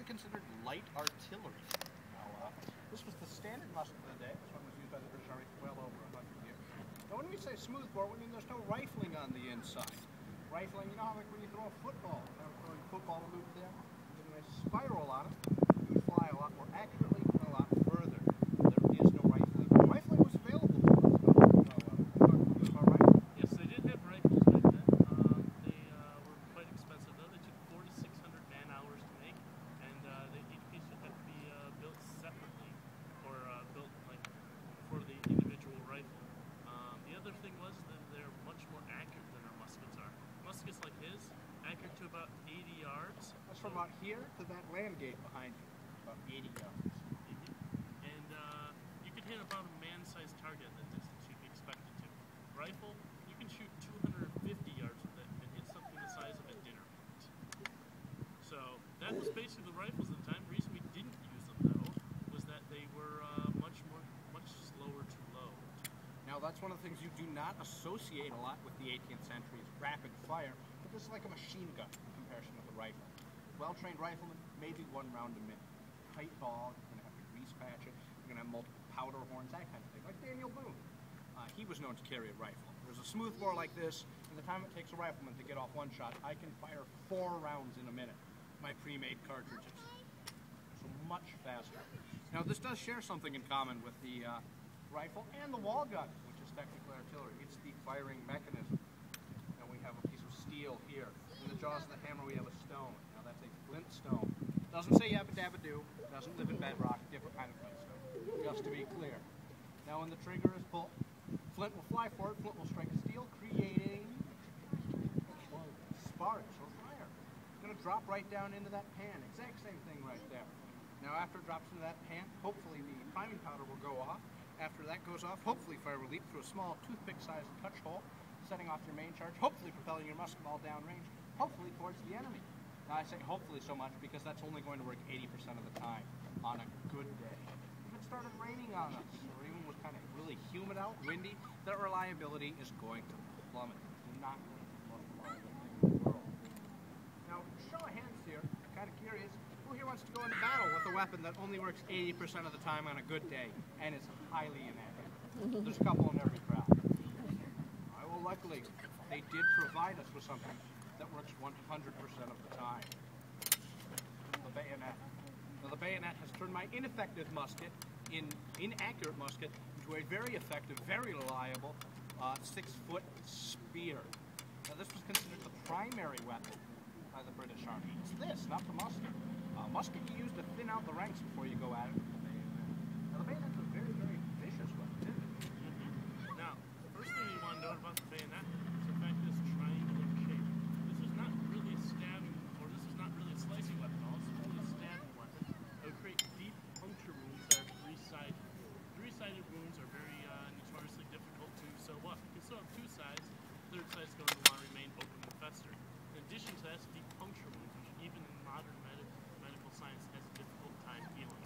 considered light artillery. Now, this was the standard musket of the day. This one was used by the British Army for well over 100 years. Now, when we say smoothbore, we mean there's no rifling on the inside. Rifling, you know how like when you throw a football, throwing a football loop there, you get a nice spiral on it, you would fly a lot more accurately and a lot further. There is no rifling. Rifling was available to us. Yes, they did have rifles back then. They were quite expensive though. They took 400 to 600 man-hours to make, and each piece would have to be built separately, or built like for the individual rifle. The other thing was that they're much more accurate than our muskets are. Muskets like his, accurate to about 80 yards. That's from about here to that land gate behind you, about 80 yards. And you could hit about a man-sized target at that distance you'd be expected to. Rifle, you can shoot 250 yards with it and hit something the size of a dinner plate. So that was basically the rifles at the time. The reason we didn't use them though was that they were much slower to load. Now that's one of the things you do not associate a lot with the 18th century's rapid fire, but this is like a machine gun in comparison with a rifle. Well-trained rifleman, maybe 1 round a minute. Tight ball, you're going to have to grease patch it, you're going to have multiple powder horns, that kind of thing, like Daniel Boone. He was known to carry a rifle. There's a smoothbore like this, and the time it takes a rifleman to get off 1 shot, I can fire 4 rounds in a minute. My pre-made cartridges. So much faster. Now this does share something in common with the rifle and the wall gun, which is technically artillery. It's the firing mechanism. Now we have a piece of steel here. In the jaws of the hammer we have a stone. Now that's a flint stone. Doesn't say yabba dabba doo. Doesn't live in bedrock. Different kind of flint stone. Just to be clear. Now when the trigger is pulled, flint will fly forward. Flint will strike steel, creating sparks or fire. It's going to drop right down into that pan. Exact same thing right there. Now after it drops into that pan, hopefully the priming powder will go off. After that goes off, hopefully fire will leap through a small toothpick-sized touch hole, setting off your main charge, hopefully propelling your musket ball downrange, hopefully towards the enemy. Now I say hopefully so much because that's only going to work 80% of the time on a good day. If it started raining on us, or even was kind of really humid out, windy, that reliability is going to plummet. It's not going to be the most reliable thing in the world. Now, show of hands here, I'm kind of curious, who here wants to go into battle with a weapon that only works 80% of the time on a good day and is highly inaccurate? There's a couple in every crowd. Well, luckily, they did provide us with something that works 100% of the time. The bayonet. Now, the bayonet has turned my ineffective musket, inaccurate musket, into a very effective, very reliable 6-foot spear. Now, this was considered the primary weapon by the British Army. It's this, not the musket. Musket you use to thin out the ranks before you go at it with the bayonet. Now, the bayonet is a very, very vicious weapon, isn't it? Now, the first thing you want to know about the bayonet is the fact that it's triangular shape. This is not really a stabbing, or this is not really a slicing weapon. It's really a stabbing weapon. It would create deep puncture wounds that are 3-sided. 3-sided wounds are very notoriously difficult to sew up. You can sew up 2 sides, the 3rd side is going to want to remain open and fester. In addition to that, deep puncture wounds, which even in modern medical science has a difficult time healing.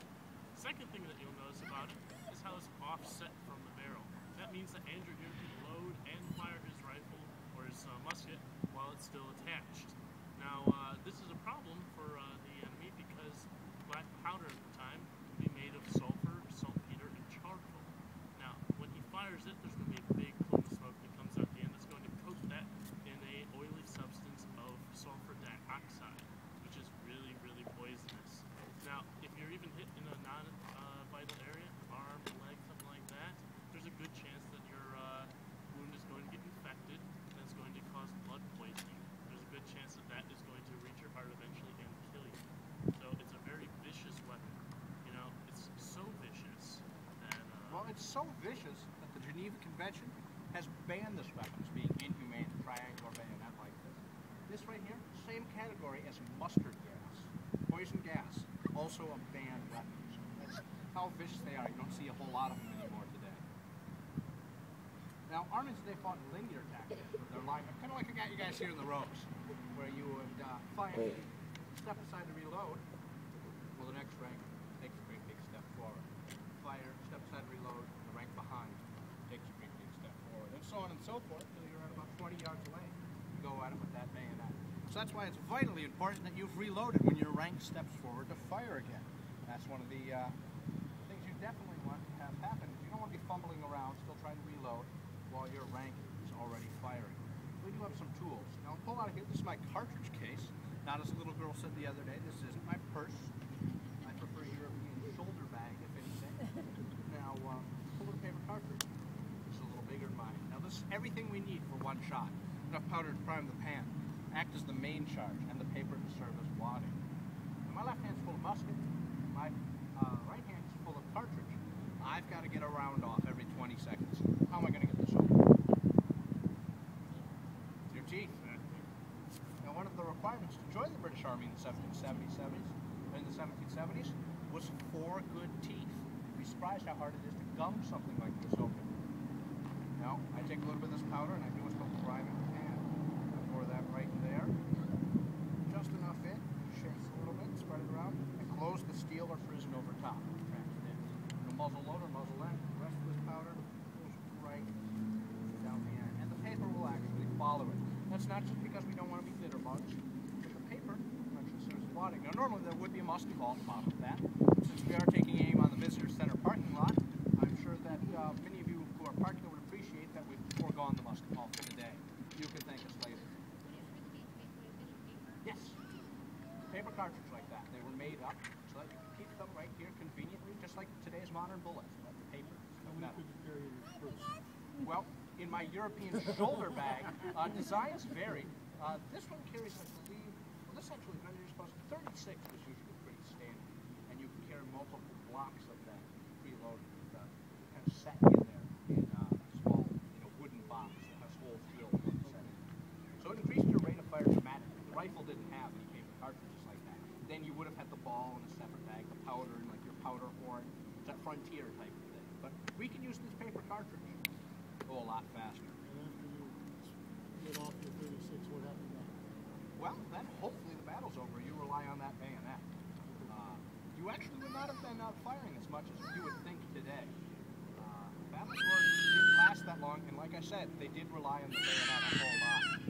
The second thing that you'll notice about it is how it's offset from the barrel. That means that Andrew here can load and fire his rifle or his musket while it's still attached. Now, this is a problem for the enemy because black powder at the time can be made of sulfur, saltpeter, and charcoal. Now, when he fires it, there's going to be a big plume of smoke that comes out the end that's going to coat that in a oily substance of sulfur dioxide, which is really, really poisonous. Now, if you're even hit in a non-vital area, arm, leg, something like that, there's a good chance that your wound is going to get infected and it's going to cause blood poisoning. There's a good chance that that is going to reach your heart eventually and kill you. So it's a very vicious weapon. You know, it's so vicious that... well, it's so vicious that the Geneva Convention has banned this weapon as being inhumane, triangular bayonet like this. This right here, same category as mustard gas. Poison gas, also a banned weapon. So that's how vicious they are. You don't see a whole lot of them anymore today. Now, armies today fought in linear tactics with their linemen, kind of like you guys here in the rows, where you would fire, step aside to reload. Well, the next rank takes a great big step forward. Fire, step aside to reload, the rank behind takes a great big step forward, and so on and so forth until you're at about 20 yards away. You go at it with that bayonet. So that's why it's vitally important that you've reloaded when your rank steps forward to fire again. That's one of the things you definitely want to have happen. You don't want to be fumbling around, still trying to reload while your rank is already firing. We do have some tools. Now I'll pull out of here. This is my cartridge case. Not as a little girl said the other day, this isn't my purse. I prefer European shoulder bag, if anything. Now, pull the paper cartridge. It's a little bigger than mine. Now this is everything we need for one shot. Enough powder to prime the pan, act as the main charge, and the paper to serve as wadding. Now my left hand's full of musket. My right hand is full of cartridge. I've got to get a round off every 20 seconds. How am I going to get this open? Your teeth. Now, one of the requirements to join the British Army in the 1770s was 4 good teeth. You'd be surprised how hard it is to gum something like this open. Now, I take a little bit of this powder and I do what's called priming the pan. I pour that right in there. Just enough in. Shakes a little bit, spread it around, and close the steel or frizzen over top. Traps it in. The muzzle load or muzzle end. The rest of this powder goes right down the end. And the paper will actually follow it. That's not just because we don't want to be bitter bugs, but the paper actually serves as wadding. Now normally there would be a musket ball at the bottom of that. Since we are taking aim on the visitor center parking lot, I'm sure that many of you who are parking would appreciate that we've foregone the musket ball for today. You can thank us later. Yes, paper cartridge like that. They were made up so that you can keep them right here conveniently, just like today's modern bullets. But the paper is no metal. Well, in my European shoulder bag, designs vary. This one carries, I believe, well, this actually, when you're supposed to, 36 is usually pretty standard, and you can carry multiple blocks of that preloaded, kind of set in there in a small, wooden box that has holes drilled on the setting. So it increased your rate of fire dramatically. The rifle didn't have any paper cartridges like that. Then you would have had the ball in a separate bag, the powder in like your powder horn, that frontier type of thing. But we can use this paper cartridge. Go a lot faster. And after you get off your 36, what happened then? Well, then hopefully the battle's over. You rely on that bayonet. You actually would not have been firing as much as you would think today. Battles didn't last that long, and like I said, they did rely on the bayonet a whole lot.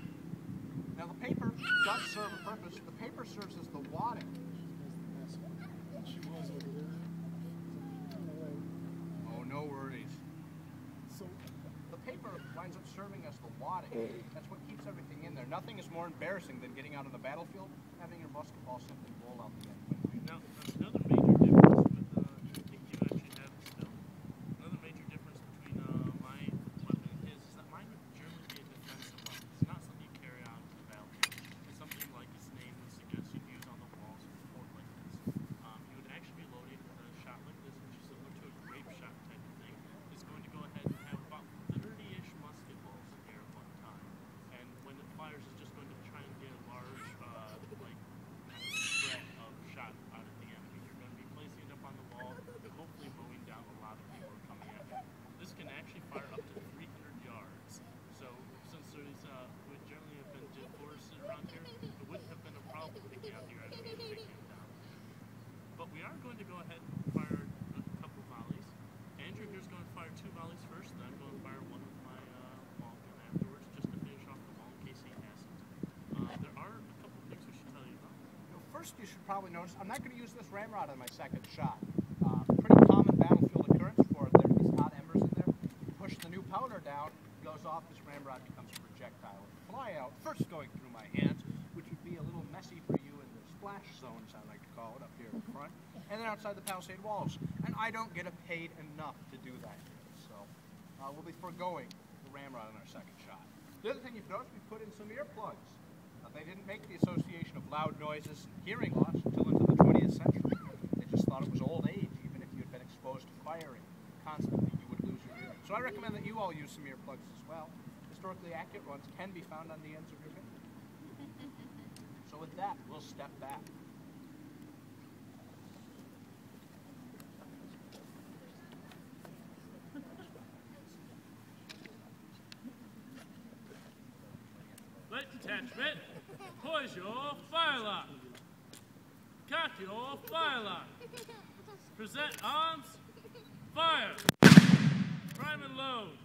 Now the paper does serve a purpose. The paper serves as the wadding. She was over there. Oh, no worries. So the paper winds up serving as the wadding. That's what keeps everything in there. Nothing is more embarrassing than getting out on the battlefield, having your musket ball simply roll out the end. Now, another major difference with the you actually have still. Another major difference between my weapon and his is that mine would generally be a defensive weapon. It's not something you carry out to the battlefield. It's something like its name would suggest you'd use on the walls of a fort like this. You would actually be loaded with a shot like this, which is similar to a grape shot type of thing. It's going to go ahead and have about 30-ish musket balls in here at one time. And when it fires, it's just going to try and get a large, spread of shot out at the enemy. You're going to be placing it up on the wall and hopefully mowing down a lot of people who are coming at you. This can actually fire up to 300 yards. So since there's would generally have been forested around here, it wouldn't have been a problem picking out your enemy and taking him down. But we are going to go ahead and fire a couple volleys. Andrew here's going to fire 2 volleys first, then I'm going to fire 1 with my ball gun afterwards, just to finish off the ball in case he hasn't. There are a couple things we should tell you about. First, you should probably notice, I'm not going to use this ramrod on my second shot. Pretty common battlefield occurrence for there to be hot embers in there. You push the new powder down, goes off, this ramrod becomes a projectile. It'll fly out, first going through my hands, which would be a little messy for you in the splash zones, I like to call it, up here in front, and then outside the palisade walls. And I don't get paid enough to do that here, so we'll be foregoing the ramrod on our second shot. The other thing you've noticed, we put in some earplugs. They didn't make the association of loud noises and hearing loss until into the 20th century. They just thought it was old age. Even if you had been exposed to firing constantly, you would lose your hearing. So I recommend that you all use some earplugs as well. Historically accurate ones can be found on the ends of your fingers. So with that, we'll step back. Light detachment, poise your firelock. Cock your firelock. Present arms, fire. Prime and load.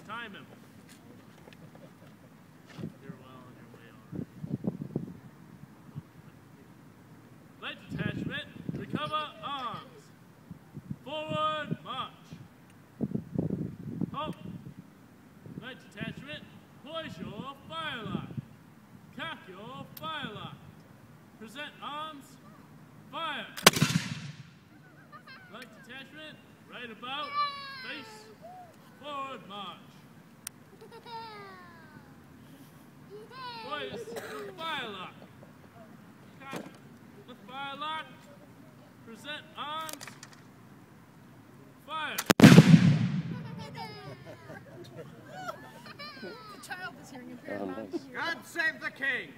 time him. You're well on your way already. Light detachment, recover arms. Forward march. Halt. Light detachment, poise your firelock. Cock your firelock. Present arms. Fire. Light detachment, right about. Face. Forward march. Poise your firelock. Cock the firelock. Present arms. Fire. The child is hearing impaired. God save the king!